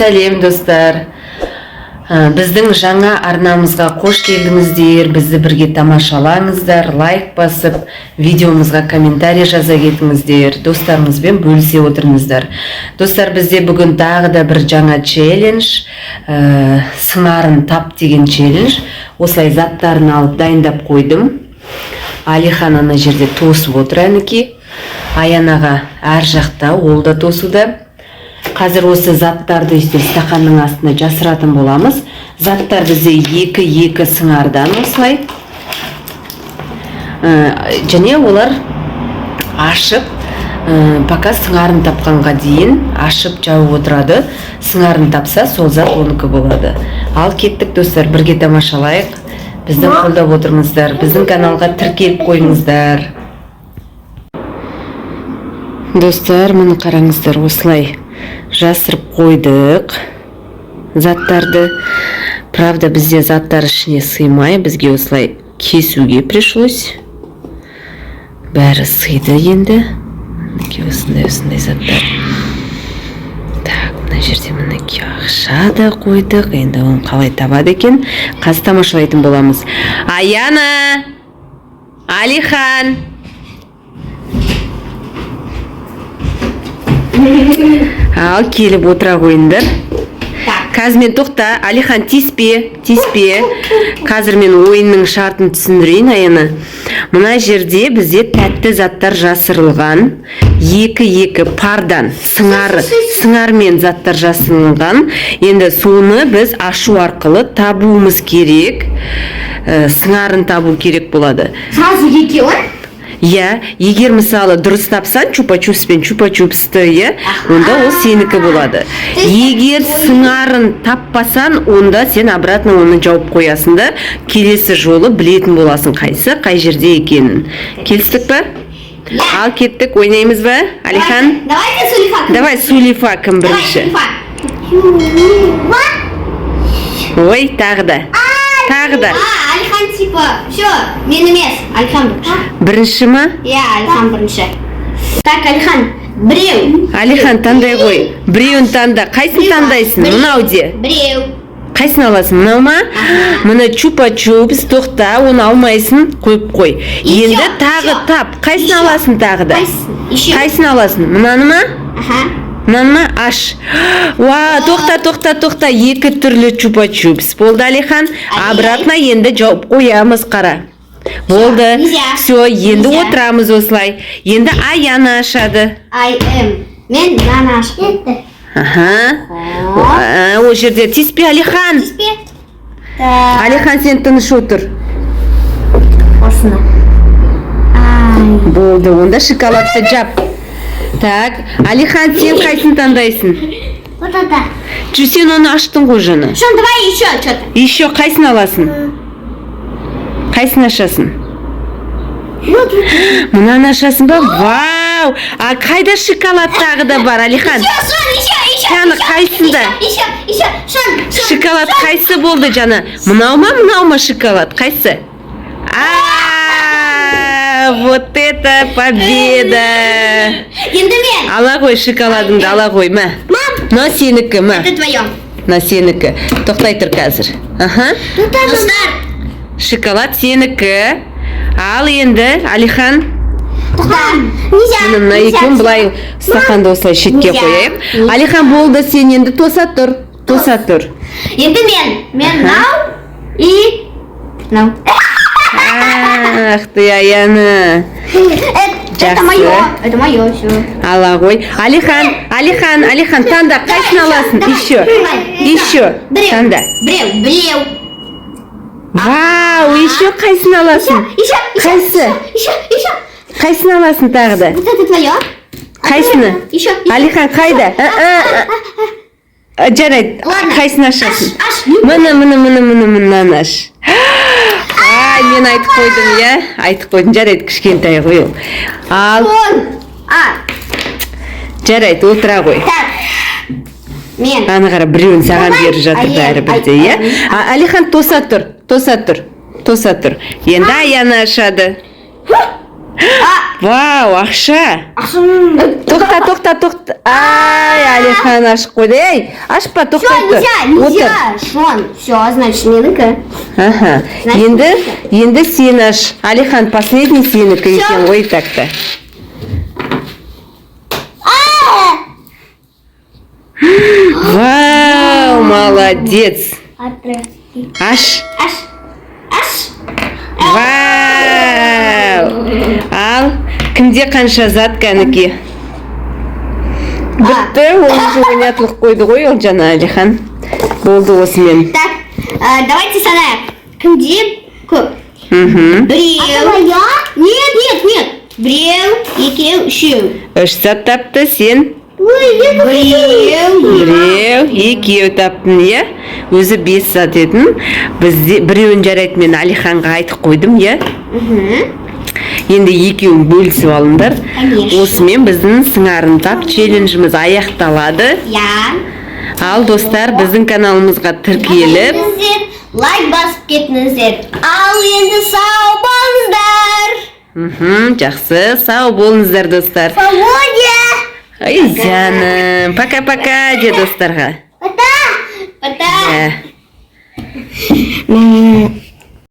Сәлем достар. Біздің жаңа арнамызға қош келдіңіздер. Бізді бірге тамашалаңыздар, лайк басып, видеомызға комментарий жаза кетіңіздер. Достарыңызбен бөлісе отырыңыздар. Достар, бізде бүгін тағы да бір жаңа челлендж, сыңарын тап деген челлендж. Осылай заттарын алып дайындап қойдым. Алихан ана жерде тосып отыр әнеки. Аянаға әр жақта, ол да тосуда. Қазір осы заттарды стақанның астына жасыратын боламыз. Заттар бізде екі сыңардан осылай. Және олар ашып, пока сыңарын тапқанға дейін ашып жауып отырады. Сыңарын тапса, сол зат оныкі болады. Ал кеттік достар, бірге тамашалайық. Біздің қолдап отырыңыздар, біздің каналға тіркеліп қойыңыздар. Достар, мұны қараңыздар, осылай жасырып қойдық заттарды. Правда, бізде заттар ішіне сыймай, бізге осылай кесуге пришлось. Бәрі сыйды енді. Мінекей осындай заттар. Так, мына жерде мінекей ақша да қойдық. Енді оны қалай табады екен? Қазір тамашалайтын боламыз. Аяна! Алихан! Ал, келіп отыра қойыңдар. Қазір мен тоқта, Алихан тиіспе. Қазір мен ойынның шартын түсіндірейін, Аяна. Мына жерде бізде тәтті заттар жасырылған. Екі пардан сыңармен заттар жасырылған. Енді соны біз ашу арқылы табуымыз керек. Сыңарын табу керек болады. Сразу екеуін? Я, егер мысалы дұрыс тапсан, чупа-чупспен чупа-чупсты, онда ол сенікі болады. Егер сыңарын таппасан, онда сен обратно оны жауып қоясың да, келесі жолы білетін боласың қайсы, қай жерде екенін. Келістік па? Ал кеттік, ойнаймыз ба? Алихан? Давай Сулифа кім бірінші. Ой, тағы да. Алихан типа, все, мен емес, Алихан бірінші ма? Алихан бірінші. Так, Алихан, біреу. Алихан, таңдай ғой. Біреуін таңда. Қайсын таңдайсың? Мынау де. Біреу. Қайсын аласың? Мынау ма? Мұны чупа-чупс, тоқта, оны алмайсың, қойып қой. Енді тағы тап. Қайсын аласың тағы да? Қайсын аласың? Мынаны ма? Мынаны ма? Аш. Тоқта. Екі түрлі чупа-чупс. Болды, Алихан. Обратно енді жауып қоямыз, қара. Болды. Все, енді отырамыз осылай. Енді Аяна ашады. Мен мынаны ашып кетті. О жерде тиіспе, Алихан. Алихан, сен тыныш отыр. Осыны. Болды, онда шоколадты жап. Так, Алихан, сен қайсын таңдайсың? Вот это. Сен оны аштың ғой жаны. Шон, давай еще что-то. Еще қайсын аласың? Қайсын ашасың? Мұнан ашасың ба? Вау! А қайда шоколад тағы да бар, Алихан? Жаны қайсында? Шоколад қайсы болды жаны? Мынау ма шоколад? Қайсы? Вот это победа! Енді мен. Ала ғой шоколадыңды, ала ғой, ма? Мына сенікі, ма? Это твоем. Мына сенікі. Тоқтай тұр қазір. Достар. Шоколад сенікі. Ал енді, Алихан. Мына екеуін бұлай стақанды осылай шетке қояйық. Алихан, болды, сен енді тоса тұр. Енді мен нау и нау. Ах ты, Аяна. Это мое, все. Ала ғой. Алихан, таңда, қайсын аласың? Еще. Таңда. Біреу. Вау, еще қайсын аласың? Қайсы? Қайсын аласың тағы да? Вот это твое. Қайсыны? Алихан, қайда? Жарайды, қайсын ашасың? Мұны аш. Мен айтып қойдым, жарайды, кішкентай ғой ол. Ал. Жарайды, отыра ғой. Мен. Аны қара, біреуін саған беріп жатыр бәрі бірде, Алихан, тоса тұр. Енді Аяна ашады. Вау, ақша. Ашым. Тоқта. Ай, Алихан ашып қойды. Ей, ашпа, Все, тоқтай тұр. нельзя. Шон. Все, значит, менікі. Аха. Енді сен аш. Алихан последний сенікі екен ғой такта. Вау, молодец. Аш. Вау. Ал, кімде қанша зат кәніке? Бітті, ол уже ойнатылық қойды ғой ол жана Алихан. Болды осымен. Так, давайте санаем. Кімде көп? Біреу. Нет. Біреу, екеу, үшеу. Үш зат тапты сен. Біреу. Екеу таптың, е? Өзі 5 зат етін. Біреуін жарайды мен Алиханға айтып қойдым, е? Енді екеуін бөлісіп алыңдар. Осымен біздің сыңарын тап челленджіміз аяқталады. Ал достар, біздің каналымызға тіркеліп, лайк басып кетіңіздер. Ал енді сау болыңыздар. Жақсы, сау болыңыздар достар. Свободе. Ай, жаным, пока-пока де достарға. Пока.